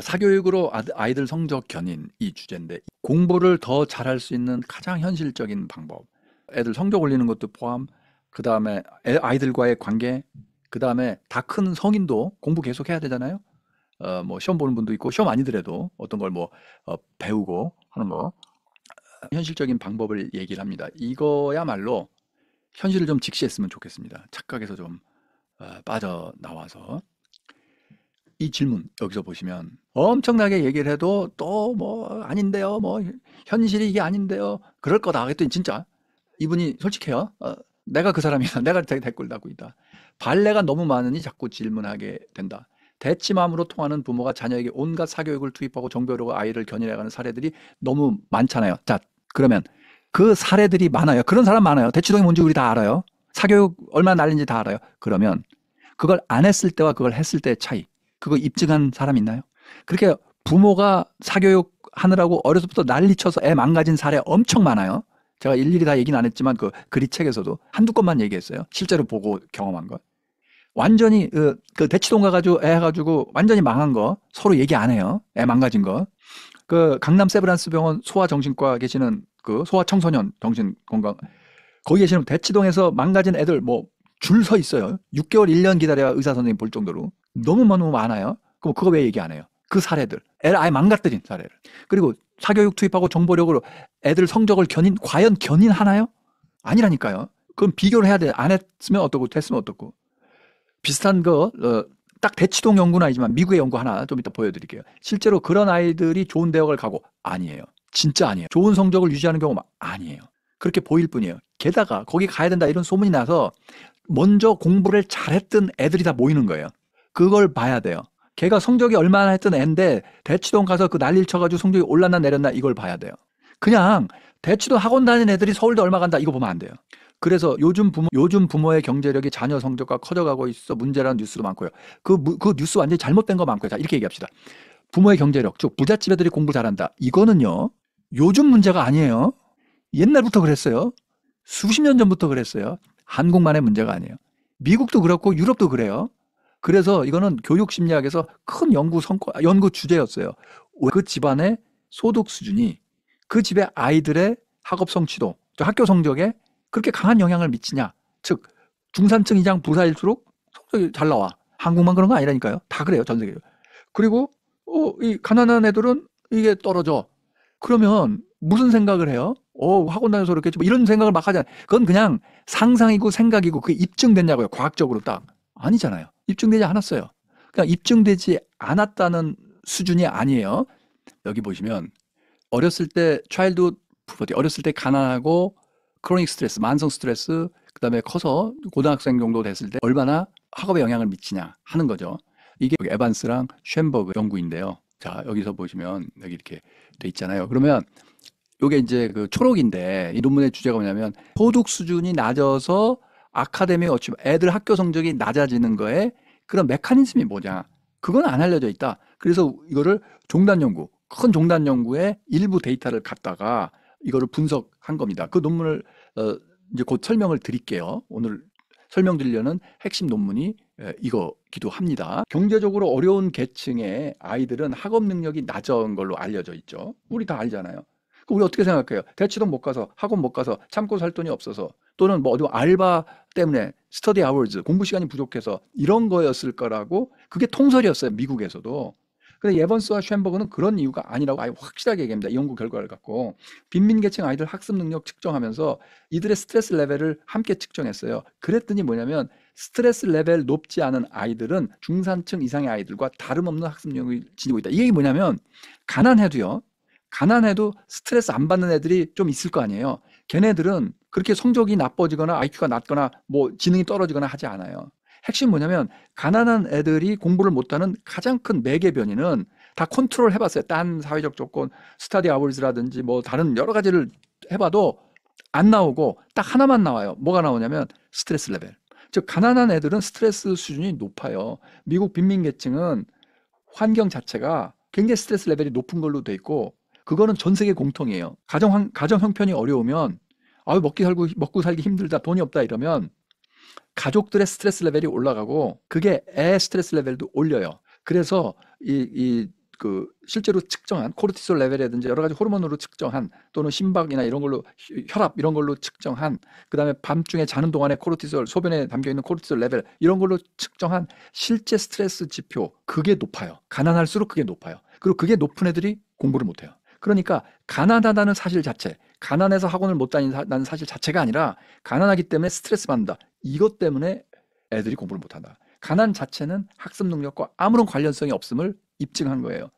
사교육으로 아이들 성적 견인 이 주제인데 공부를 더 잘할 수 있는 가장 현실적인 방법. 애들 성적 올리는 것도 포함, 그 다음에 아이들과의 관계, 그 다음에 다 큰 성인도 공부 계속 해야 되잖아요. 뭐 시험 보는 분도 있고 시험 아니더라도 어떤 걸 뭐 배우고 하는 거. 현실적인 방법을 얘기를 합니다. 이거야말로 현실을 좀 직시했으면 좋겠습니다. 착각에서 좀 빠져나와서. 이 질문 여기서 보시면 엄청나게 얘기를 해도 또 뭐 아닌데요, 뭐 현실이 이게 아닌데요, 그럴 거다 했더니 진짜 이분이 솔직해요. 내가 그 사람이다. 내가 댓글 달고 있다. 발레가 너무 많으니 자꾸 질문하게 된다. 대치마음으로 통하는 부모가 자녀에게 온갖 사교육을 투입하고 정보력으로 아이를 견인해가는 사례들이 너무 많잖아요. 자, 그러면 그 사례들이 많아요. 그런 사람 많아요. 대치동이 뭔지 우리 다 알아요. 사교육 얼마나 날린지 다 알아요. 그러면 그걸 안 했을 때와 그걸 했을 때의 차이, 그거 입증한 사람 있나요? 그렇게 부모가 사교육 하느라고 어려서부터 난리쳐서 애 망가진 사례 엄청 많아요. 제가 일일이 다 얘기는 안 했지만 그 그리책에서도 한두 건만 얘기했어요. 실제로 보고 경험한 거. 완전히 그 대치동 가가지고 애 해가지고 완전히 망한 거 서로 얘기 안 해요. 애 망가진 거. 그 강남 세브란스 병원 소아정신과 계시는 그 소아청소년 정신건강 거기 계시는 대치동에서 망가진 애들 뭐 줄 서 있어요. 6개월, 1년 기다려야 의사 선생님 볼 정도로. 너무 많아요. 그럼 그거 왜 얘기 안 해요? 그 사례들. 애를 아예 망가뜨린 사례를. 그리고 사교육 투입하고 정보력으로 애들 성적을 과연 견인하나요? 아니라니까요. 그럼 비교를 해야 돼. 안 했으면 어떻고, 됐으면 어떻고. 비슷한 거, 딱 대치동 연구는 아니지만 미국의 연구 하나 좀 이따 보여드릴게요. 실제로 그런 아이들이 좋은 대학을 가고 아니에요. 진짜 아니에요. 좋은 성적을 유지하는 경우가 아니에요. 그렇게 보일 뿐이에요. 게다가 거기 가야 된다 이런 소문이 나서 먼저 공부를 잘했던 애들이 다 모이는 거예요. 그걸 봐야 돼요. 걔가 성적이 얼마나 했던 애인데 대치동 가서 그 난리를 쳐가지고 성적이 올랐나 내렸나 이걸 봐야 돼요. 그냥 대치동 학원 다니는 애들이 서울대 얼마 간다 이거 보면 안 돼요. 그래서 요즘 부모의 경제력이 자녀 성적과 커져가고 있어 문제라는 뉴스도 많고요. 그 뉴스 완전히 잘못된 거 많고요. 자, 이렇게 얘기합시다. 부모의 경제력, 즉 부잣집 애들이 공부 잘한다. 이거는요. 요즘 문제가 아니에요. 옛날부터 그랬어요. 수십 년 전부터 그랬어요. 한국만의 문제가 아니에요. 미국도 그렇고 유럽도 그래요. 그래서 이거는 교육 심리학에서 큰 연구 주제였어요. 그 집안의 소득 수준이 그 집의 아이들의 학업 성취도, 학교 성적에 그렇게 강한 영향을 미치냐. 즉 중산층 이상 부자일수록 성적이 잘 나와. 한국만 그런 거 아니라니까요. 다 그래요. 전 세계로. 그리고 이 가난한 애들은 이게 떨어져. 그러면 무슨 생각을 해요? 학원 다녀서 그렇겠지. 뭐 이런 생각을 막 하잖아요. 그건 그냥 상상이고 생각이고 그게 입증됐냐고요. 과학적으로 딱. 아니잖아요. 입증되지 않았어요. 그냥 입증되지 않았다는 수준이 아니에요. 여기 보시면 어렸을 때 차일드후드 푸버티, 어렸을 때 가난하고 크로닉 스트레스, 만성 스트레스, 그다음에 커서 고등학생 정도 됐을 때 얼마나 학업에 영향을 미치냐 하는 거죠. 이게 에반스랑 쉔버그 연구인데요. 자, 여기서 보시면 여기 이렇게 돼 있잖아요. 그러면 요게 이제 그 초록인데 이 논문의 주제가 뭐냐면 소득 수준이 낮아서 아카데미 어치브 애들 학교 성적이 낮아지는 거에 그런 메커니즘이 뭐냐. 그건 안 알려져 있다. 그래서 이거를 종단 연구, 큰 종단 연구의 일부 데이터를 갖다가 이거를 분석한 겁니다. 그 논문을 이제 곧 설명을 드릴게요. 오늘 설명드리려는 핵심 논문이 이거기도 합니다. 경제적으로 어려운 계층의 아이들은 학업 능력이 낮은 걸로 알려져 있죠. 우리 다 알잖아요. 우리 어떻게 생각해요? 대치동 못 가서 학원 못 가서 참고 살 돈이 없어서 또는 뭐 어디 알바 때문에 스터디 아워즈 공부 시간이 부족해서 이런 거였을 거라고 그게 통설이었어요. 미국에서도. 근데 예번스와 쉔버그는 그런 이유가 아니라고 아예 확실하게 얘기합니다. 이 연구 결과를 갖고 빈민계층 아이들 학습 능력 측정하면서 이들의 스트레스 레벨을 함께 측정했어요. 그랬더니 뭐냐면 스트레스 레벨 높지 않은 아이들은 중산층 이상의 아이들과 다름없는 학습 능력을 지니고 있다. 이게 뭐냐면 가난해도요. 가난해도 스트레스 안 받는 애들이 좀 있을 거 아니에요. 걔네들은 그렇게 성적이 나빠지거나 IQ가 낮거나 뭐 지능이 떨어지거나 하지 않아요. 핵심이 뭐냐면 가난한 애들이 공부를 못하는 가장 큰 매개 변이는 다 컨트롤 해봤어요. 딴 사회적 조건, 스터디 아워즈라든지 뭐 다른 여러 가지를 해봐도 안 나오고 딱 하나만 나와요. 뭐가 나오냐면 스트레스 레벨. 즉 가난한 애들은 스트레스 수준이 높아요. 미국 빈민계층은 환경 자체가 굉장히 스트레스 레벨이 높은 걸로 돼 있고 그거는 전 세계 공통이에요. 가정 형편이 어려우면 먹고 살기 힘들다, 돈이 없다 이러면 가족들의 스트레스 레벨이 올라가고 그게 애 스트레스 레벨도 올려요. 그래서 이 실제로 측정한 코르티솔 레벨이라든지 여러 가지 호르몬으로 측정한 또는 심박이나 이런 걸로 혈압 이런 걸로 측정한 그다음에 밤중에 자는 동안에 코르티솔 소변에 담겨 있는 코르티솔 레벨 이런 걸로 측정한 실제 스트레스 지표 그게 높아요. 가난할수록 그게 높아요. 그리고 그게 높은 애들이 공부를 못 해요. 그러니까 가난하다는 사실 자체, 가난해서 학원을 못 다닌다는 사실 자체가 아니라 가난하기 때문에 스트레스 받는다. 이것 때문에 애들이 공부를 못 한다. 가난 자체는 학습 능력과 아무런 관련성이 없음을 입증한 거예요.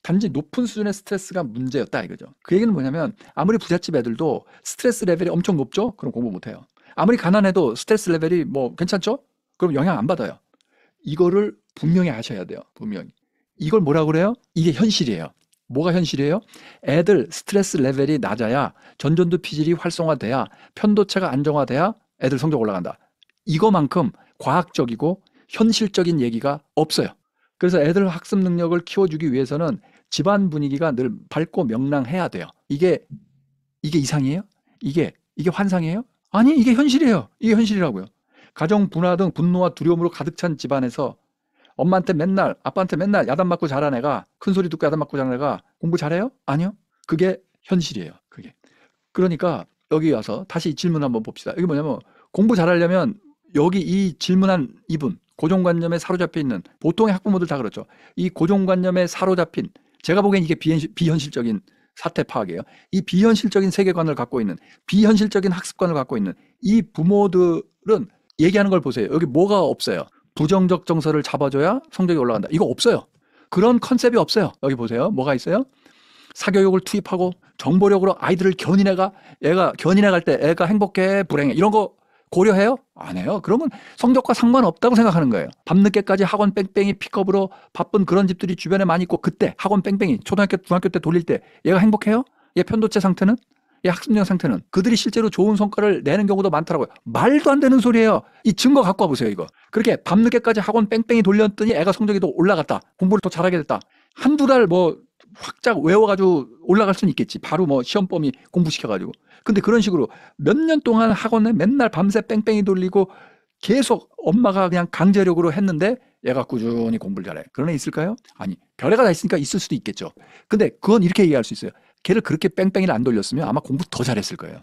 단지 높은 수준의 스트레스가 문제였다 이거죠. 그 얘기는 뭐냐면 아무리 부잣집 애들도 스트레스 레벨이 엄청 높죠? 그럼 공부 못 해요. 아무리 가난해도 스트레스 레벨이 뭐 괜찮죠? 그럼 영향 안 받아요. 이거를 분명히 아셔야 돼요. 분명히. 이걸 뭐라고 그래요? 이게 현실이에요. 뭐가 현실이에요? 애들 스트레스 레벨이 낮아야 전전두 피질이 활성화돼야 편도체가 안정화돼야 애들 성적 올라간다. 이거만큼 과학적이고 현실적인 얘기가 없어요. 그래서 애들 학습 능력을 키워주기 위해서는 집안 분위기가 늘 밝고 명랑해야 돼요. 이게 이상이에요? 이게 환상이에요? 아니, 이게 현실이에요. 이게 현실이라고요. 가정 분화 등 분노와 두려움으로 가득 찬 집안에서 엄마한테 맨날, 아빠한테 맨날 야단 맞고 자란 애가, 큰 소리 듣고 야단 맞고 자란 애가 공부 잘해요? 아니요. 그게 현실이에요. 그게. 그러니까 여기 와서 다시 이 질문 한번 봅시다. 이게 뭐냐면 공부 잘하려면 여기 이 질문한 이분, 고정관념에 사로잡혀 있는 보통의 학부모들 다 그렇죠. 이 고정관념에 사로잡힌 제가 보기엔 이게 비현실적인 사태 파악이에요. 이 비현실적인 세계관을 갖고 있는 비현실적인 학습관을 갖고 있는 이 부모들은 얘기하는 걸 보세요. 여기 뭐가 없어요. 부정적 정서를 잡아줘야 성적이 올라간다. 이거 없어요. 그런 컨셉이 없어요. 여기 보세요. 뭐가 있어요? 사교육을 투입하고 정보력으로 아이들을 애가 견인해 갈 때 애가 행복해 불행해 이런 거 고려해요? 안 해요. 그러면 성적과 상관없다고 생각하는 거예요. 밤늦게까지 학원 뺑뺑이 픽업으로 바쁜 그런 집들이 주변에 많이 있고 그때 학원 뺑뺑이 초등학교 중학교 때 돌릴 때 얘가 행복해요? 얘 편도체 상태는? 얘 학습력 상태는? 그들이 실제로 좋은 성과를 내는 경우도 많더라고요. 말도 안 되는 소리예요. 이 증거 갖고 와보세요. 이거. 그렇게 밤늦게까지 학원 뺑뺑이 돌렸더니 애가 성적이 더 올라갔다. 공부를 더 잘하게 됐다. 한두 달 확짝 외워가지고 올라갈 수는 있겠지. 바로 시험 범위 공부시켜가지고. 근데 그런 식으로 몇 년 동안 학원에 맨날 밤새 뺑뺑이 돌리고 계속 엄마가 그냥 강제력으로 했는데 얘가 꾸준히 공부를 잘해. 그런 애 있을까요? 아니, 별애가 다 있으니까 있을 수도 있겠죠. 근데 그건 이렇게 얘기할 수 있어요. 걔를 그렇게 뺑뺑이를 안 돌렸으면 아마 공부 더 잘했을 거예요.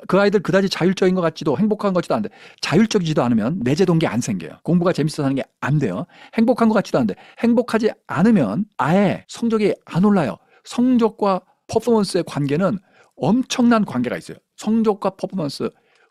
그 아이들 그다지 자율적인 것 같지도 행복한 것 같지도 않은데 자율적이지도 않으면 내재 동기 안 생겨요. 공부가 재밌어서 하는 게 안 돼요. 행복한 것 같지도 않은데 행복하지 않으면 아예 성적이 안 올라요. 성적과 퍼포먼스의 관계는 엄청난 관계가 있어요. 성적과 퍼포먼스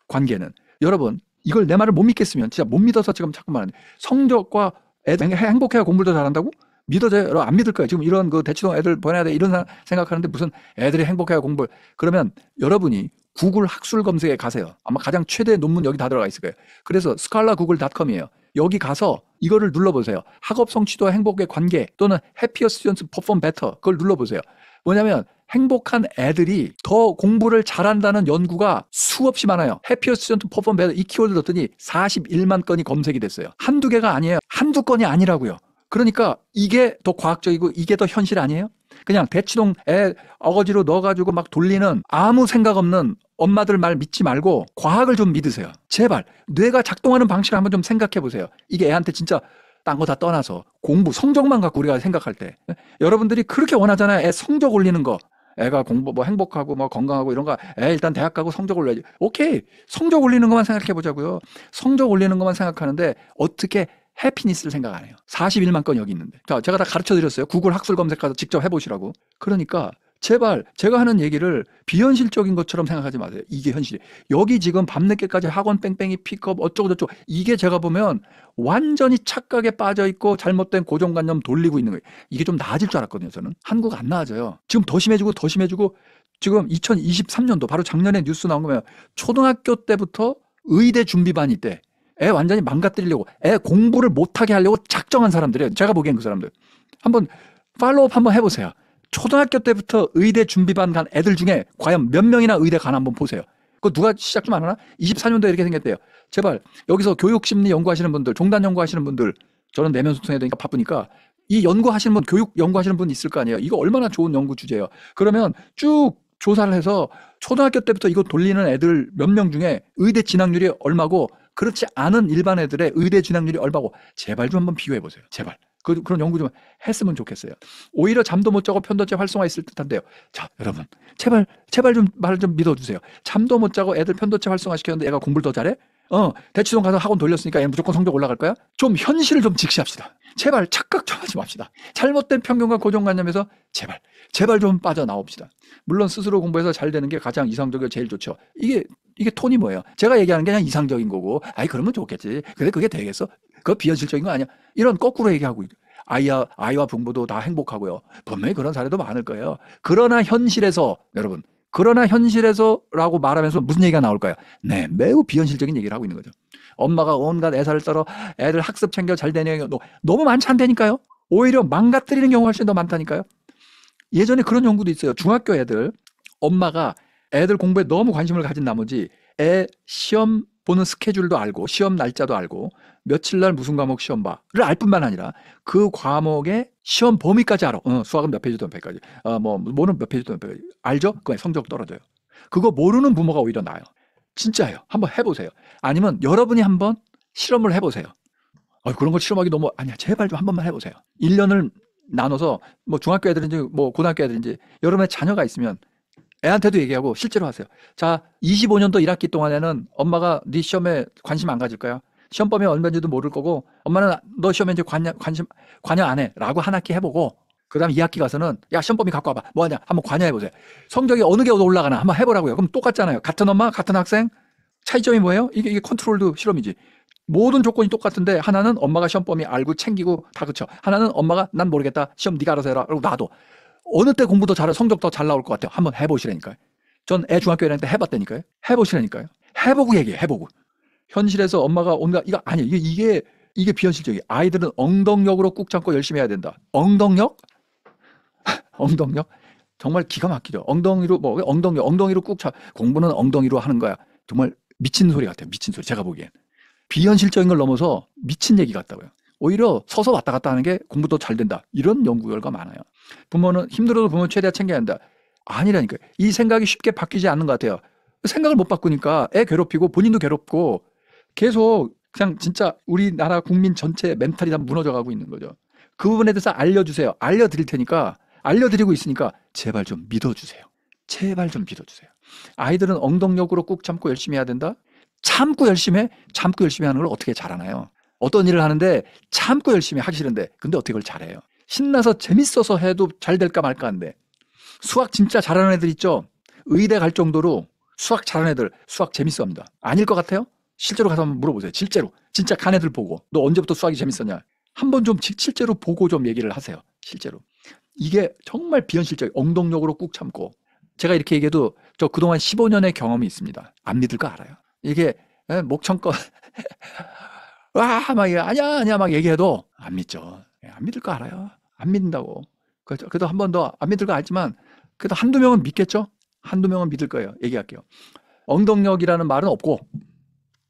관계는. 여러분 이걸 내 말을 못 믿겠으면 진짜 못 믿어서 지금 자꾸 말하는데 성적과 애들 행복해야 공부를 더 잘한다고? 믿어져요? 여러분 안 믿을 거예요. 지금 이런 대치동 애들 보내야 돼 이런 생각하는데 무슨 애들이 행복해야 공부를. 그러면 여러분이 구글 학술 검색에 가세요. 아마 가장 최대 논문 여기 다 들어가 있을 거예요. 그래서 scalagoogle.com이에요. 여기 가서 이거를 눌러보세요. 학업 성취도와 행복의 관계 또는 happier students perform better 그걸 눌러보세요. 뭐냐면 행복한 애들이 더 공부를 잘한다는 연구가 수없이 많아요. happier students perform better 이 키워드 넣었더니 41만 건이 검색이 됐어요. 한두 개가 아니에요. 한두 건이 아니라고요. 그러니까 이게 더 과학적이고 이게 더 현실 아니에요? 그냥 대치동 애 어거지로 넣어가지고 막 돌리는 아무 생각 없는 엄마들 말 믿지 말고 과학을 좀 믿으세요. 제발 뇌가 작동하는 방식을 한번 좀 생각해 보세요. 이게 애한테 진짜 딴 거 다 떠나서 공부 성적만 갖고 우리가 생각할 때 여러분들이 그렇게 원하잖아요. 애 성적 올리는 거. 애가 공부 행복하고 건강하고 이런 거 일단 대학 가고 성적 올려야지. 오케이. 성적 올리는 것만 생각해 보자고요. 성적 올리는 것만 생각하는데 어떻게 해피니스를 생각 안 해요. 41만 건 여기 있는데. 자, 제가 다 가르쳐 드렸어요. 구글 학술 검색 가서 직접 해보시라고. 그러니까 제발 제가 하는 얘기를 비현실적인 것처럼 생각하지 마세요. 이게 현실이에요. 여기 지금 밤늦게까지 학원 뺑뺑이 픽업 어쩌고저쩌고 이게 제가 보면 완전히 착각에 빠져 있고 잘못된 고정관념 돌리고 있는 거예요. 이게 좀 나아질 줄 알았거든요. 저는. 한국 안 나아져요. 지금 더 심해지고 지금 2023년도 바로 작년에 뉴스 나온 거면 초등학교 때부터 의대 준비반이 있대. 애 완전히 망가뜨리려고 애 공부를 못하게 하려고 작정한 사람들이에요. 제가 보기엔 그 사람들. 한번 팔로우업 한번 해보세요. 초등학교 때부터 의대 준비반 간 애들 중에 과연 몇 명이나 의대 가나 한번 보세요. 그거 누가 시작 좀 안 하나? 24년도에 이렇게 생겼대요. 제발 여기서 교육심리 연구하시는 분들, 종단 연구하시는 분들 저는 내면 소통해야 되니까 바쁘니까 이 연구하시는 분, 교육 연구하시는 분 있을 거 아니에요. 이거 얼마나 좋은 연구 주제예요. 그러면 쭉 조사를 해서 초등학교 때부터 이거 돌리는 애들 몇 명 중에 의대 진학률이 얼마고 그렇지 않은 일반 애들의 의대 진학률이 얼마고 제발 좀 한번 비교해 보세요. 제발. 그런 연구 좀 했으면 좋겠어요. 오히려 잠도 못 자고 편도체 활성화 있을 듯한데요. 자, 여러분, 제발 좀 말을 좀 믿어주세요. 잠도 못 자고 애들 편도체 활성화 시켰는데 애가 공부를 더 잘해? 대치동 가서 학원 돌렸으니까 애는 무조건 성적 올라갈 거야? 좀 현실을 좀 직시합시다. 제발 착각 좀 하지 맙시다. 잘못된 편견과 고정관념에서 제발 좀 빠져나옵시다. 물론 스스로 공부해서 잘 되는 게 가장 이상적이고 제일 좋죠. 이게 톤이 뭐예요? 제가 얘기하는 게 그냥 이상적인 거고, 그러면 좋겠지. 근데 그게 되겠어? 그거 비현실적인 거 아니야? 이런 거꾸로 얘기하고, 아이와 부모도 다 행복하고요. 분명히 그런 사례도 많을 거예요. 그러나 현실에서라고 말하면서 무슨 얘기가 나올까요? 네, 매우 비현실적인 얘기를 하고 있는 거죠. 엄마가 온갖 애사를 떨어 애들 학습 챙겨 잘 되는 경우 너무 많지 않다니까요. 오히려 망가뜨리는 경우가 훨씬 더 많다니까요. 예전에 그런 연구도 있어요. 중학교 애들, 엄마가 애들 공부에 너무 관심을 가진 나머지 애 시험 보는 스케줄도 알고 시험 날짜도 알고 며칠 날 무슨 과목 시험 봐를 알 뿐만 아니라 그 과목의 시험 범위까지 알아. 수학은 몇 페이지부터 몇 페이지까지, 뭐는 몇 페이지부터 몇 페이지 알죠? 그거 성적 떨어져요. 그거 모르는 부모가 오히려 나아요. 진짜예요. 한번 해보세요. 아니면 여러분이 한번 실험을 해보세요. 그런 거 실험하기 너무 아니야. 제발 좀 한 번만 해보세요. 1년을 나눠서 뭐 중학교 애들인지 뭐 고등학교 애들인지 여러분의 자녀가 있으면 애한테도 얘기하고 실제로 하세요. 자, 25년도 1학기 동안에는 엄마가 네 시험에 관심 안 가질 거야. 시험 범위 얼마인지도 모를 거고 엄마는 너 시험에 이제 관여 안 해 라고 한 학기 해보고 그 다음에 2학기 가서는 야 시험 범위 갖고 와봐. 뭐하냐 한번 관여해보세요. 성적이 어느 게 올라가나 한번 해보라고요. 그럼 똑같잖아요. 같은 엄마 같은 학생 차이점이 뭐예요? 이게 컨트롤드 실험이지. 모든 조건이 똑같은데 하나는 엄마가 시험 범위 알고 챙기고 다 그쳐. 하나는 엄마가 난 모르겠다. 시험 네가 알아서 해라. 그리고 나도. 어느 때 공부 더 잘해 성적 더 잘 나올 것 같아요. 한번 해보시라니까요. 전 애 중학교 1학년 때 해봤다니까요. 해보시라니까요. 해보고 얘기해. 해보고. 현실에서 엄마가 온갖 이거 아니 이게 비현실적이에요. 아이들은 엉덩력으로 꾹 참고 열심히 해야 된다. 엉덩력? 엉덩력? 정말 기가 막히죠. 엉덩이로 꾹 참. 공부는 엉덩이로 하는 거야. 정말 미친 소리 같아요. 미친 소리. 제가 보기엔. 비현실적인 걸 넘어서 미친 얘기 같다고요. 오히려 서서 왔다 갔다 하는 게 공부도 잘 된다. 이런 연구 결과 많아요. 부모는 힘들어도 부모 최대한 챙겨야 한다. 아니라니까요. 이 생각이 쉽게 바뀌지 않는 것 같아요. 생각을 못 바꾸니까 애 괴롭히고 본인도 괴롭고 계속 그냥 진짜 우리나라 국민 전체 멘탈이 다 무너져 가고 있는 거죠. 그 부분에 대해서 알려주세요. 알려드릴 테니까 알려드리고 있으니까 제발 좀 믿어주세요. 제발 좀 믿어주세요. 아이들은 엉덩력으로 꾹 참고 열심히 해야 된다. 참고 열심히 하는 걸 어떻게 잘하나요? 어떤 일을 하는데 참고 열심히 하기 싫은데 근데 어떻게 그걸 잘해요? 신나서 재밌어서 해도 잘 될까 말까 한데 수학 진짜 잘하는 애들 있죠? 의대 갈 정도로 수학 잘하는 애들 수학 재밌어 합니다. 아닐 것 같아요? 실제로 가서 한번 물어보세요. 실제로 진짜 간 애들 보고 너 언제부터 수학이 재밌었냐? 한번 좀 실제로 보고 좀 얘기를 하세요. 실제로. 이게 정말 비현실적 엉덩력으로 꾹 참고 제가 이렇게 얘기해도 저 그동안 15년의 경험이 있습니다. 안 믿을 거 알아요. 이게 목청껏 막 아니야 막 얘기해도 안 믿죠. 안 믿을 거 알아요. 안 믿는다고. 그래도 한 번 더 안 믿을 거 알지만 그래도 한두 명은 믿겠죠. 한두 명은 믿을 거예요. 얘기할게요. 엉덩력이라는 말은 없고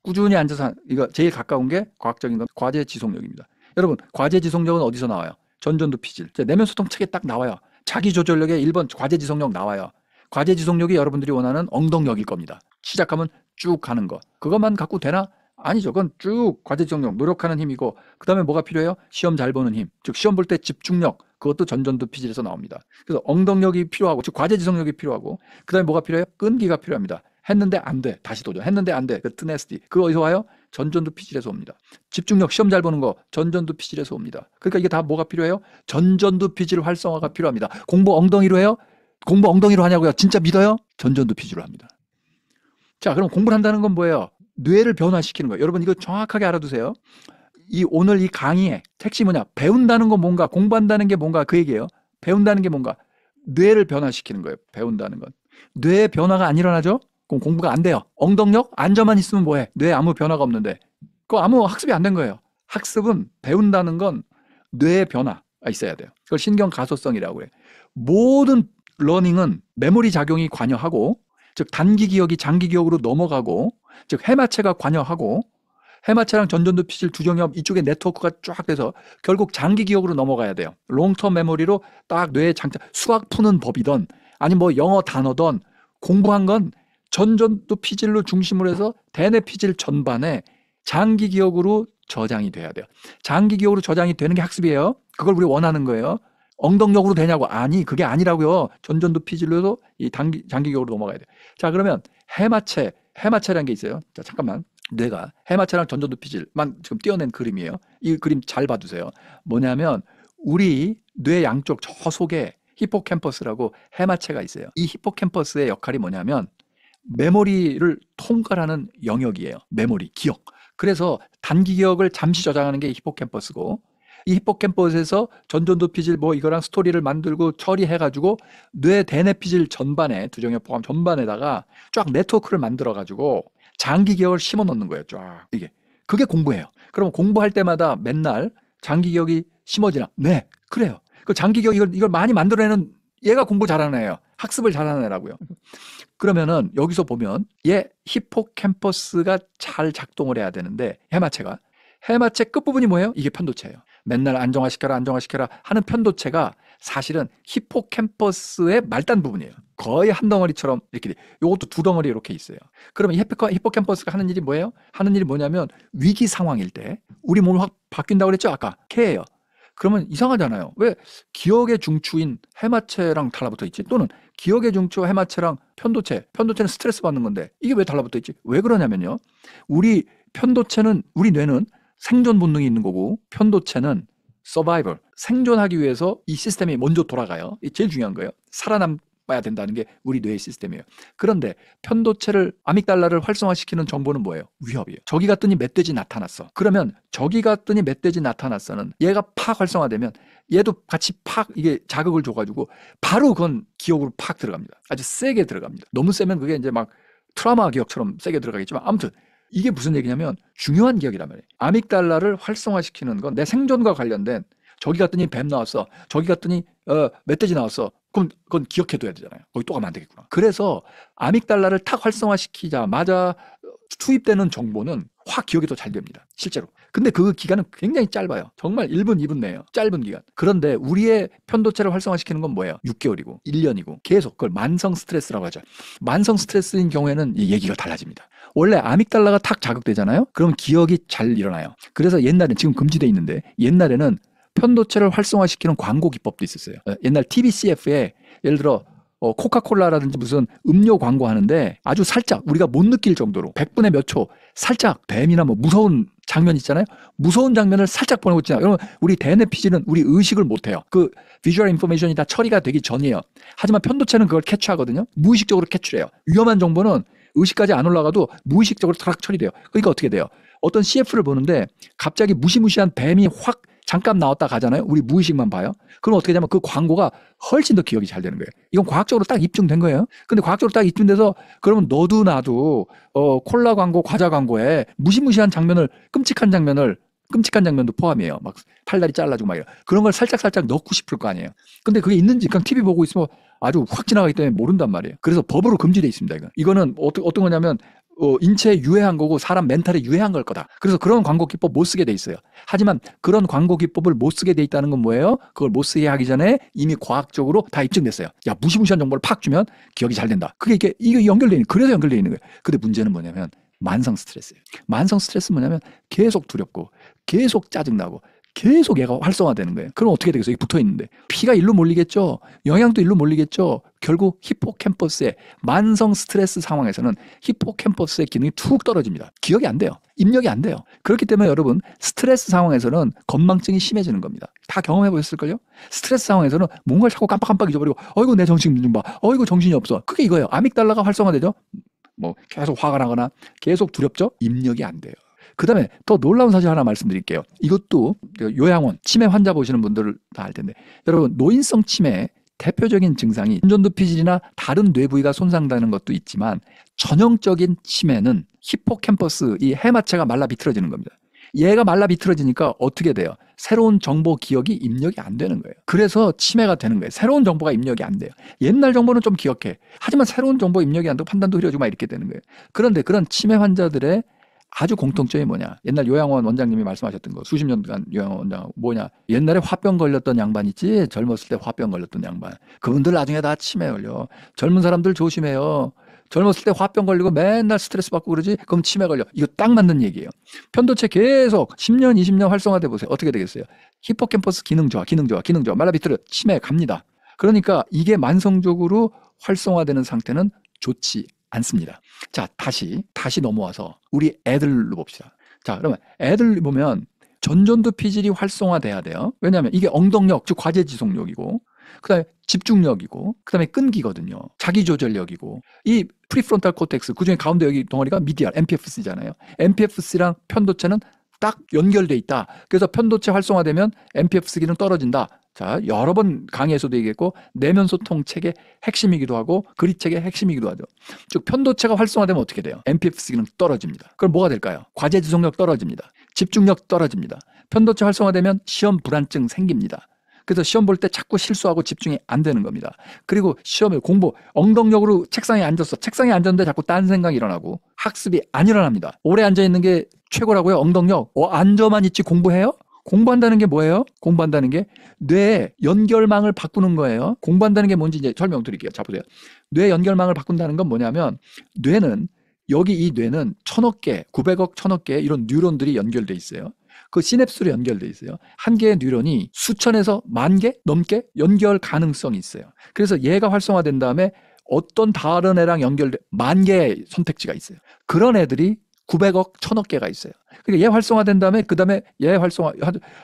꾸준히 앉아서 이거 제일 가까운 게 과학적인 건 과제 지속력입니다. 여러분 과제 지속력은 어디서 나와요? 전전도 피질. 내면 소통 책에 딱 나와요. 자기 조절력의 1번 과제 지속력 나와요. 과제 지속력이 여러분들이 원하는 엉덩력일 겁니다. 시작하면 쭉 가는 거. 그것만 갖고 되나? 아니죠. 그건 쭉 과제 지속력, 노력하는 힘이고 그 다음에 뭐가 필요해요? 시험 잘 보는 힘. 즉 시험 볼 때 집중력. 그것도 전전도 피질에서 나옵니다. 그래서 엉덩력이 필요하고 즉 과제 지속력이 필요하고 그 다음에 뭐가 필요해요? 끈기가 필요합니다. 했는데 안 돼. 다시 도전. 했는데 안 돼. 그 트네스티. 그거 어디서 와요? 전전도 피질에서 옵니다. 집중력, 시험 잘 보는 거 전전도 피질에서 옵니다. 그러니까 이게 다 뭐가 필요해요? 전전도 피질 활성화가 필요합니다. 공부 엉덩이로 해요? 공부 엉덩이로 하냐고요? 진짜 믿어요? 전전도 피질로 합니다. 자, 그럼 공부를 한다는 건 뭐예요? 뇌를 변화시키는 거예요. 여러분 이거 정확하게 알아두세요. 오늘 이 강의의 핵심이 뭐냐? 배운다는 건 뭔가, 공부한다는 게 뭔가 그 얘기예요. 배운다는 게 뭔가, 뇌를 변화시키는 거예요. 배운다는 건. 뇌의 변화가 안 일어나죠? 그럼 공부가 안 돼요. 엉덩력? 앉아만 있으면 뭐해? 뇌에 아무 변화가 없는데. 그거 아무 학습이 안 된 거예요. 학습은 배운다는 건 뇌의 변화가 있어야 돼요. 그걸 신경가소성이라고 그래요. 모든 러닝은 메모리 작용이 관여하고 즉 단기 기억이 장기 기억으로 넘어가고 즉 해마체가 관여하고 해마체랑 전전도 피질 두정엽 이쪽에 네트워크가 쫙 돼서 결국 장기 기억으로 넘어가야 돼요. 롱텀 메모리로 딱 뇌에 장착. 수학 푸는 법이든 아니 뭐 영어 단어든 공부한 건 전전도 피질로 중심으로 해서 대뇌 피질 전반에 장기 기억으로 저장이 돼야 돼요. 장기 기억으로 저장이 되는 게 학습이에요. 그걸 우리 원하는 거예요. 엉덩력으로 되냐고. 아니, 그게 아니라고요. 전전두 피질로도 이 장기격으로 넘어가야 돼. 자, 그러면 해마체라는 게 있어요. 자, 잠깐만. 뇌가 해마체랑 전전두 피질만 지금 띄어낸 그림이에요. 이 그림 잘 봐두세요. 뭐냐면 우리 뇌 양쪽 저 속에 히포캠퍼스라고 해마체가 있어요. 이 히포캠퍼스의 역할이 뭐냐면 메모리를 통과하는 영역이에요. 메모리, 기억. 그래서 단기 기억을 잠시 저장하는 게 히포캠퍼스고, 이 히포캠퍼스에서 전전두 피질 뭐 이거랑 스토리를 만들고 처리해가지고 뇌 대뇌 피질 전반에, 두정엽 포함 전반에다가 쫙 네트워크를 만들어가지고 장기 기억을 심어 놓는 거예요. 쫙 이게. 그게 공부예요. 그럼 공부할 때마다 맨날 장기 기억이 심어지나? 네, 그래요. 그 장기 기억 이걸 많이 만들어내는 얘가 공부 잘하는 애예요. 학습을 잘하는 애라고요. 그러면은 여기서 보면 얘 히포캠퍼스가 잘 작동을 해야 되는데 해마체 끝부분이 뭐예요? 이게 편도체예요. 맨날 안정화시켜라 하는 편도체가 사실은 히포캠퍼스의 말단 부분이에요. 거의 한 덩어리처럼 이렇게 돼. 요것도 두 덩어리 이렇게 있어요. 그러면 히포캠퍼스가 하는 일이 뭐예요? 하는 일이 뭐냐면 위기 상황일 때 우리 몸이 확 바뀐다고 그랬죠? 아까 개예요. 그러면 이상하잖아요. 왜 기억의 중추인 해마체랑 달라붙어 있지? 또는 기억의 중추 해마체랑 편도체는 스트레스 받는 건데 이게 왜 달라붙어 있지? 왜 그러냐면요. 우리 뇌는 생존 본능이 있는 거고 편도체는 서바이벌, 생존하기 위해서 이 시스템이 먼저 돌아가요. 이게 제일 중요한 거예요. 살아남아야 된다는 게 우리 뇌의 시스템이에요. 그런데 편도체를 아믹달라를 활성화시키는 정보는 뭐예요? 위협이에요. 저기 갔더니 멧돼지 나타났어. 그러면 저기 갔더니 멧돼지 나타났어는 얘가 팍 활성화되면 얘도 같이 팍 이게 자극을 줘가지고 바로 그건 기억으로 팍 들어갑니다. 아주 세게 들어갑니다. 너무 세면 그게 이제 막 트라우마 기억처럼 세게 들어가겠지만 아무튼 이게 무슨 얘기냐면 중요한 기억이란 말이에요. 아믹달라를 활성화시키는 건 내 생존과 관련된 저기 갔더니 뱀 나왔어. 저기 갔더니 멧돼지 나왔어. 그럼 그건 기억해둬야 되잖아요. 거기 또 가면 안 되겠구나. 그래서 아믹달라를 탁 활성화시키자마자 투입되는 정보는 확 기억이 더 잘 됩니다. 실제로. 근데 그 기간은 굉장히 짧아요. 정말 1분, 2분 내요. 짧은 기간. 그런데 우리의 편도체를 활성화시키는 건 뭐예요? 6개월이고 1년이고 계속 그걸 만성 스트레스라고 하죠. 만성 스트레스인 경우에는 이 얘기가 달라집니다. 원래 아믹달라가 탁 자극되잖아요. 그럼 기억이 잘 일어나요. 그래서 옛날엔 지금 금지돼 있는데 옛날에는 편도체를 활성화시키는 광고 기법도 있었어요. 옛날 TBCF에 예를 들어 코카콜라라든지 무슨 음료 광고 하는데 아주 살짝 우리가 못 느낄 정도로 100분의 몇 초 살짝 뱀이나 뭐 무서운 장면 있잖아요. 무서운 장면을 살짝 보내고 있잖아요. 그러면 우리 대뇌 피질은 우리 의식을 못 해요. 그 비주얼 인포메이션이 다 처리가 되기 전이에요. 하지만 편도체는 그걸 캐치하거든요. 무의식적으로 캐치해요. 위험한 정보는 의식까지 안 올라가도 무의식적으로 탁 처리돼요. 그러니까 어떻게 돼요? 어떤 CF를 보는데 갑자기 무시무시한 뱀이 확 잠깐 나왔다 가잖아요. 우리 무의식만 봐요. 그럼 어떻게 되냐면 그 광고가 훨씬 더 기억이 잘 되는 거예요. 이건 과학적으로 딱 입증된 거예요. 근데 과학적으로 딱 입증돼서 그러면 너도 나도 콜라 광고, 과자 광고에 무시무시한 장면을 끔찍한 장면도 포함이에요. 막 팔다리 잘라주고 막 이런 그런 걸 살짝 넣고 싶을 거 아니에요. 근데 그게 있는지 그냥 TV 보고 있으면 아주 확 지나가기 때문에 모른단 말이에요. 그래서 법으로 금지돼 있습니다. 이거는 어떤 거냐면 인체에 유해한 거고 사람 멘탈에 유해한 걸 거다. 그래서 그런 광고 기법 못 쓰게 돼 있어요. 하지만 그런 광고 기법을 못 쓰게 돼 있다는 건 뭐예요? 그걸 못 쓰게 하기 전에 이미 과학적으로 다 입증됐어요. 야, 무시무시한 정보를 팍 주면 기억이 잘 된다. 이게 연결돼 있는, 그래서 연결돼 있는 거예요. 근데 문제는 뭐냐면 만성 스트레스예요. 만성 스트레스는 뭐냐면 계속 두렵고 계속 짜증나고 계속 얘가 활성화되는 거예요. 그럼 어떻게 되겠어요? 이게 붙어 있는데 피가 일로 몰리겠죠. 영양도 일로 몰리겠죠. 결국 히포캠퍼스의 만성 스트레스 상황에서는 히포캠퍼스의 기능이 툭 떨어집니다. 기억이 안 돼요. 입력이 안 돼요. 그렇기 때문에 여러분 스트레스 상황에서는 건망증이 심해지는 겁니다. 다 경험해 보셨을걸요? 스트레스 상황에서는 뭔가를 자꾸 깜빡깜빡 잊어버리고 어이구 내 정신 좀 봐. 어이구 정신이 없어. 그게 이거예요. 아믹달라가 활성화되죠. 뭐 계속 화가 나거나 계속 두렵죠. 입력이 안 돼요. 그 다음에 더 놀라운 사실 하나 말씀드릴게요. 이것도 요양원, 치매 환자 보시는 분들 다 알 텐데 여러분 노인성 치매 대표적인 증상이 전전두 피질이나 다른 뇌 부위가 손상되는 것도 있지만 전형적인 치매는 히포캠퍼스 이 해마체가 말라 비틀어지는 겁니다. 얘가 말라 비틀어지니까 어떻게 돼요? 새로운 정보 기억이 입력이 안 되는 거예요. 그래서 치매가 되는 거예요. 새로운 정보가 입력이 안 돼요. 옛날 정보는 좀 기억해. 하지만 새로운 정보 입력이 안 되고 판단도 흐려지고 막 이렇게 되는 거예요. 그런데 그런 치매 환자들의 아주 공통점이 뭐냐? 옛날 요양원 원장님이 말씀하셨던 거, 수십 년간 요양원 원장 뭐냐? 옛날에 화병 걸렸던 양반 있지? 젊었을 때 화병 걸렸던 양반. 그분들 나중에 다 치매 걸려. 젊은 사람들 조심해요. 젊었을 때 화병 걸리고 맨날 스트레스 받고 그러지? 그럼 치매 걸려. 이거 딱 맞는 얘기예요. 편도체 계속 10년, 20년 활성화돼 보세요. 어떻게 되겠어요? 히포캠퍼스 기능 좋아, 기능 좋아, 기능 좋아. 말라비트르 치매 갑니다. 그러니까 이게 만성적으로 활성화되는 상태는 좋지 않습니다. 자, 다시 넘어와서 우리 애들로 봅시다. 자, 그러면 애들 보면 전전두 피질이 활성화돼야 돼요. 왜냐하면 이게 엉덩력, 즉 과제지속력이고, 그다음에 집중력이고, 그다음에 끈기거든요. 자기조절력이고, 이 프리프론탈 코텍스, 그중에 가운데 여기 덩어리가 미디알, MPFC잖아요. MPFC랑 편도체는 딱 연결돼 있다. 그래서 편도체 활성화되면 MPFC 기능 떨어진다. 자, 여러 번 강의에서도 얘기했고, 내면 소통 책의 핵심이기도 하고, 그립책의 핵심이기도 하죠. 즉, 편도체가 활성화되면 어떻게 돼요? MPFC 기능 떨어집니다. 그럼 뭐가 될까요? 과제지속력 떨어집니다. 집중력 떨어집니다. 편도체 활성화되면 시험 불안증 생깁니다. 그래서 시험 볼 때 자꾸 실수하고 집중이 안 되는 겁니다. 그리고 시험에 공부, 엉덩력으로 책상에 앉았어. 책상에 앉았는데 자꾸 딴 생각이 일어나고 학습이 안 일어납니다. 오래 앉아있는 게 최고라고요? 엉덩력. 앉아만 있지 공부해요? 공부한다는 게 뭐예요? 공부한다는 게 뇌 연결망을 바꾸는 거예요. 공부한다는 게 뭔지 이제 설명드릴게요. 자, 보세요. 뇌 연결망을 바꾼다는 건 뭐냐면 뇌는 여기 이 뇌는 1000억 개, 900억, 1000억 개 이런 뉴런들이 연결돼 있어요. 그 시냅스로 연결돼 있어요. 한 개의 뉴런이 수천에서 만 개 넘게 연결 가능성이 있어요. 그래서 얘가 활성화된 다음에 어떤 다른 애랑 연결돼 만 개의 선택지가 있어요. 그런 애들이 900억, 1000억 개가 있어요. 그러니까 얘 활성화된 다음에 그 다음에 얘 활성화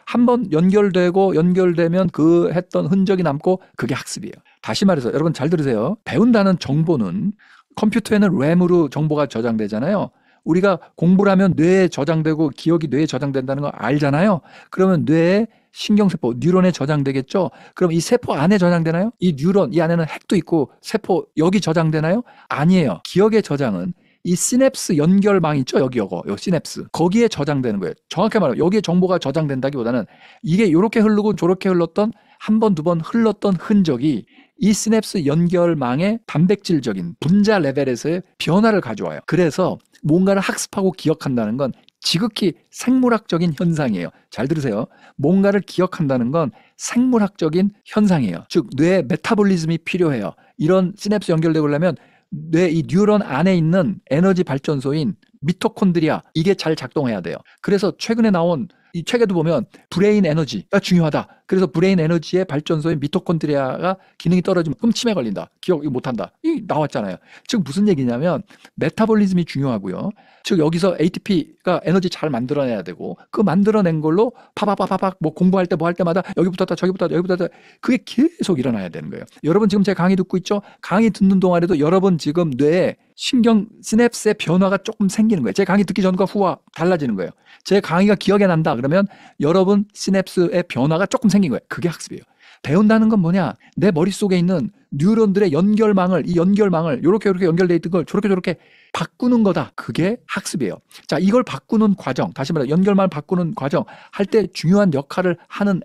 한 번 연결되면 그 했던 흔적이 남고 그게 학습이에요. 다시 말해서 여러분 잘 들으세요. 배운다는 정보는 컴퓨터에는 램으로 정보가 저장되잖아요. 우리가 공부를 하면 뇌에 저장되고 기억이 뇌에 저장된다는 거 알잖아요. 그러면 뇌에 신경세포, 뉴런에 저장되겠죠. 그럼 이 세포 안에 저장되나요? 이 뉴런, 이 안에는 핵도 있고 세포 여기 저장되나요? 아니에요. 기억의 저장은 이 시냅스 연결망 있죠? 여기 요 시냅스. 거기에 저장되는 거예요. 정확히 말하면 여기에 정보가 저장된다기보다는 이게 이렇게 흐르고 저렇게 흘렀던 한 번, 두 번 흘렀던 흔적이 이 시냅스 연결망의 단백질적인 분자 레벨에서의 변화를 가져와요. 그래서 뭔가를 학습하고 기억한다는 건 지극히 생물학적인 현상이에요. 잘 들으세요. 뭔가를 기억한다는 건 생물학적인 현상이에요. 즉 뇌 메타볼리즘이 필요해요. 이런 시냅스 연결되려면 뇌 이 뉴런 안에 있는 에너지 발전소인 미토콘드리아 이게 잘 작동해야 돼요. 그래서 최근에 나온 이 책에도 보면 브레인 에너지가 중요하다. 그래서 브레인 에너지의 발전소인 미토콘드리아가 기능이 떨어지면 그럼 치매 걸린다. 기억 못한다. 이 나왔잖아요. 즉 무슨 얘기냐면 메타볼리즘이 중요하고요. 즉 여기서 ATP가 에너지 잘 만들어내야 되고 그 만들어낸 걸로 파박파박 뭐 공부할 때 뭐 할 때마다 여기 붙었다 저기 붙었다 여기 붙었다 그게 계속 일어나야 되는 거예요. 여러분 지금 제 강의 듣고 있죠? 강의 듣는 동안에도 여러분 지금 뇌에 신경 시냅스의 변화가 조금 생기는 거예요. 제 강의 듣기 전과 후와 달라지는 거예요. 제 강의가 기억에 난다 그러면 여러분 시냅스의 변화가 조금 생긴 거예요. 그게 학습이에요. 배운다는 건 뭐냐? 내 머릿속에 있는 뉴런들의 이 연결망을 요렇게 연결돼 있던 걸 저렇게 바꾸는 거다. 그게 학습이에요. 자, 이걸 바꾸는 과정, 다시 말해 연결망을 바꾸는 과정 할 때 중요한 역할을 하는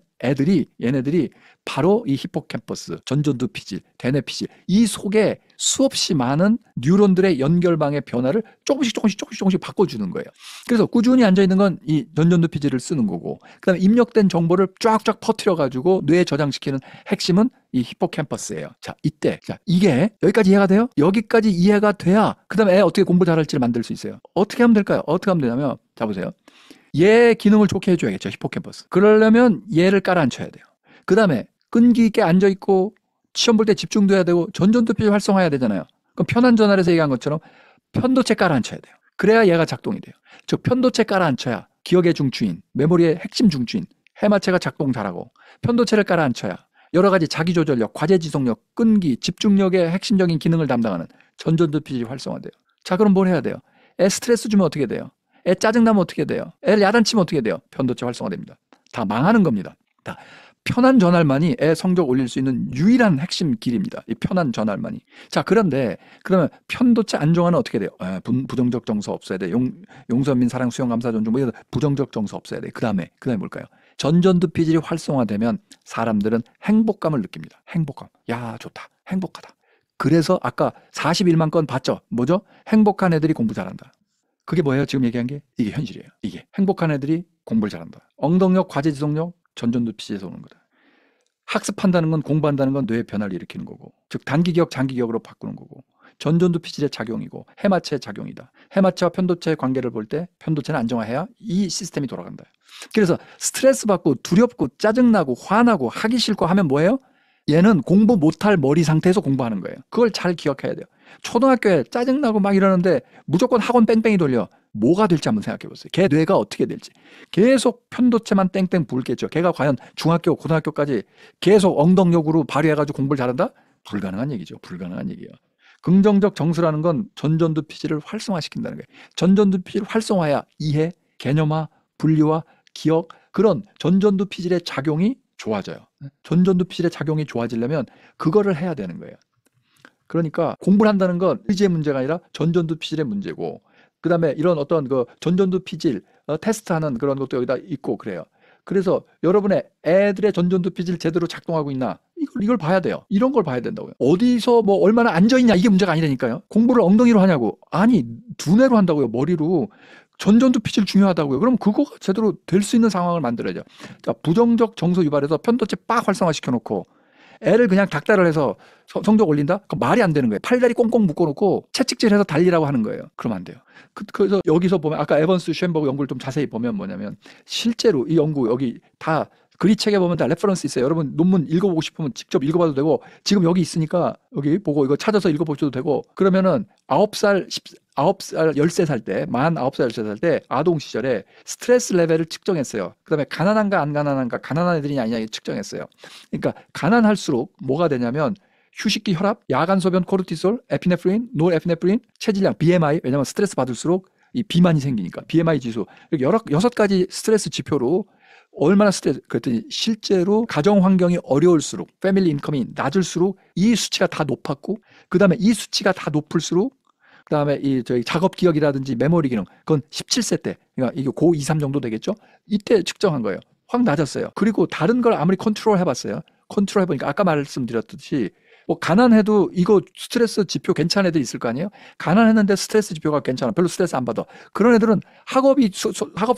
얘네들이 바로 이 히포캠퍼스, 전전두 피질, 대뇌 피질 이 속에 수없이 많은 뉴런들의 연결망의 변화를 조금씩 바꿔주는 거예요. 그래서 꾸준히 앉아있는 건 이 전전두 피질을 쓰는 거고 그다음에 입력된 정보를 쫙쫙 퍼뜨려가지고 뇌에 저장시키는 핵심은 이 히포캠퍼스예요. 자, 이게 여기까지 이해가 돼요? 여기까지 이해가 돼야 그 다음에 애 어떻게 공부 잘할지를 만들 수 있어요. 어떻게 하면 될까요? 어떻게 하면 되냐면 자 보세요. 얘 기능을 좋게 해줘야겠죠. 히포캠퍼스. 그러려면 얘를 깔아앉혀야 돼요. 그 다음에 끈기 있게 앉아있고 시험 볼 때 집중도 해야 되고 전전두 피질 활성화해야 되잖아요. 그럼 편한 전환에서 얘기한 것처럼 편도체 깔아앉혀야 돼요. 그래야 얘가 작동이 돼요. 즉 편도체 깔아앉혀야 기억의 중추인, 메모리의 핵심 중추인 해마체가 작동 잘하고 편도체를 깔아앉혀야 여러 가지 자기조절력, 과제지속력, 끈기, 집중력의 핵심적인 기능을 담당하는 전전두 피질이 활성화돼요. 자, 그럼 뭘 해야 돼요? 애 스트레스 주면 어떻게 돼요? 애 짜증나면 어떻게 돼요? 애를 야단치면 어떻게 돼요? 편도체 활성화됩니다. 다 망하는 겁니다. 다 편한 전환만이 애 성적 올릴 수 있는 유일한 핵심 길입니다. 이 편한 전환만이. 자, 그러면 편도체 안정화는 어떻게 돼요? 부정적 정서 없어야 돼. 용선민 사랑 수영 감사 존중 뭐 이런 부정적 정서 없어야 돼. 그다음에 뭘까요? 전전두 피질이 활성화되면 사람들은 행복감을 느낍니다. 행복감. 야, 좋다. 행복하다. 그래서 아까 41만 건 봤죠? 뭐죠? 행복한 애들이 공부 잘한다. 그게 뭐예요? 지금 얘기한 게 이게 현실이에요. 이게 행복한 애들이 공부를 잘한다. 엉덩력, 과제지속력, 전전두 피질에서 오는 거다. 학습한다는 건 공부한다는 건 뇌의 변화를 일으키는 거고 즉 단기기억, 장기기억으로 바꾸는 거고 전전두 피질의 작용이고 해마체의 작용이다. 해마체와 편도체의 관계를 볼 때 편도체는 안정화해야 이 시스템이 돌아간다. 그래서 스트레스 받고 두렵고 짜증나고 화나고 하기 싫고 하면 뭐예요? 얘는 공부 못할 머리 상태에서 공부하는 거예요. 그걸 잘 기억해야 돼요. 초등학교에 짜증나고 막 이러는데 무조건 학원 뺑뺑이 돌려. 뭐가 될지 한번 생각해 보세요. 걔 뇌가 어떻게 될지. 계속 편도체만 땡땡 불겠죠. 걔가 과연 중학교, 고등학교까지 계속 엉덩력으로 발휘해가지고 공부를 잘한다? 불가능한 얘기죠. 불가능한 얘기예요. 긍정적 정수라는 건 전전두 피질을 활성화시킨다는 거예요. 전전두 피질 활성화야 이해, 개념화, 분리와 기억, 그런 전전두 피질의 작용이 좋아져요. 전전두 피질의 작용이 좋아지려면 그거를 해야 되는 거예요. 그러니까 공부를 한다는 건 의지의 문제가 아니라 전전두 피질의 문제고, 그 다음에 이런 어떤 그 전전두 피질 테스트하는 그런 것도 여기다 있고 그래요. 그래서 여러분의 애들의 전전두 피질 제대로 작동하고 있나, 이걸 봐야 돼요. 이런 걸 봐야 된다고요. 어디서 뭐 얼마나 앉아있냐 이게 문제가 아니라니까요. 공부를 엉덩이로 하냐고. 아니, 두뇌로 한다고요. 머리로. 전전두 피질 중요하다고요. 그럼 그거가 제대로 될 수 있는 상황을 만들어야죠. 자, 부정적 정서 유발해서 편도체 빡 활성화시켜 놓고 애를 그냥 닥달을 해서 성적 올린다? 그럼 말이 안 되는 거예요. 팔다리 꽁꽁 묶어놓고 채찍질해서 달리라고 하는 거예요. 그러면 안 돼요. 그래서 여기서 보면 아까 에번스 쉔버그 연구를 좀 자세히 보면 뭐냐면 실제로 이 연구 여기 다 그리책에 보면 다 레퍼런스 있어요. 여러분 논문 읽어보고 싶으면 직접 읽어봐도 되고, 지금 여기 있으니까 여기 보고 이거 찾아서 읽어보셔도 되고, 그러면은 9살, 13살 때, 만 9살, 13살 때 아동 시절에 스트레스 레벨을 측정했어요. 그 다음에 가난한가 안 가난한가, 가난한 애들이냐 아니냐 측정했어요. 그러니까 가난할수록 뭐가 되냐면 휴식기 혈압, 야간 소변 코르티솔, 에피네프린, 노에피네프린, 체질량, BMI, 왜냐면 스트레스 받을수록 이 비만이 생기니까 BMI 지수, 이렇게 6가지 스트레스 지표로 얼마나 스트레스, 그랬더니 실제로 가정 환경이 어려울수록, 패밀리 인컴이 낮을수록 이 수치가 다 높았고, 그 다음에 이 수치가 다 높을수록, 그 다음에 저희 작업 기억이라든지 메모리 기능, 그건 17세 때, 그러니까 이게 고 2, 3 정도 되겠죠? 이때 측정한 거예요. 확 낮았어요. 그리고 다른 걸 아무리 컨트롤 해봤어요. 컨트롤 해보니까 아까 말씀드렸듯이 뭐 가난해도 이거 스트레스 지표 괜찮은 애들 있을 거 아니에요? 가난했는데 스트레스 지표가 괜찮아. 별로 스트레스 안 받아. 그런 애들은 학업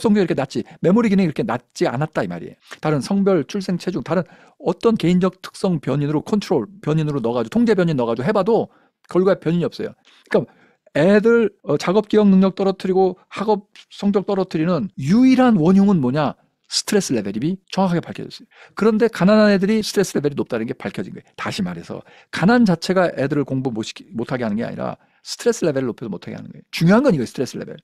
성적이 이렇게 낮지, 메모리 기능이 이렇게 낮지 않았다 이 말이에요. 다른 성별, 출생, 체중, 다른 어떤 개인적 특성 변인으로 컨트롤 변인으로 넣어가지고 통제 변인 넣어가지고 해봐도 결과에 변인이 없어요. 그러니까 애들 작업 기억 능력 떨어뜨리고 학업 성적 떨어뜨리는 유일한 원흉은 뭐냐? 스트레스 레벨이 정확하게 밝혀졌어요. 그런데 가난한 애들이 스트레스 레벨이 높다는 게 밝혀진 거예요. 다시 말해서 가난 자체가 애들을 공부 못하게 하는 게 아니라 스트레스 레벨을 높여서 못하게 하는 거예요. 중요한 건 이거예요. 스트레스 레벨.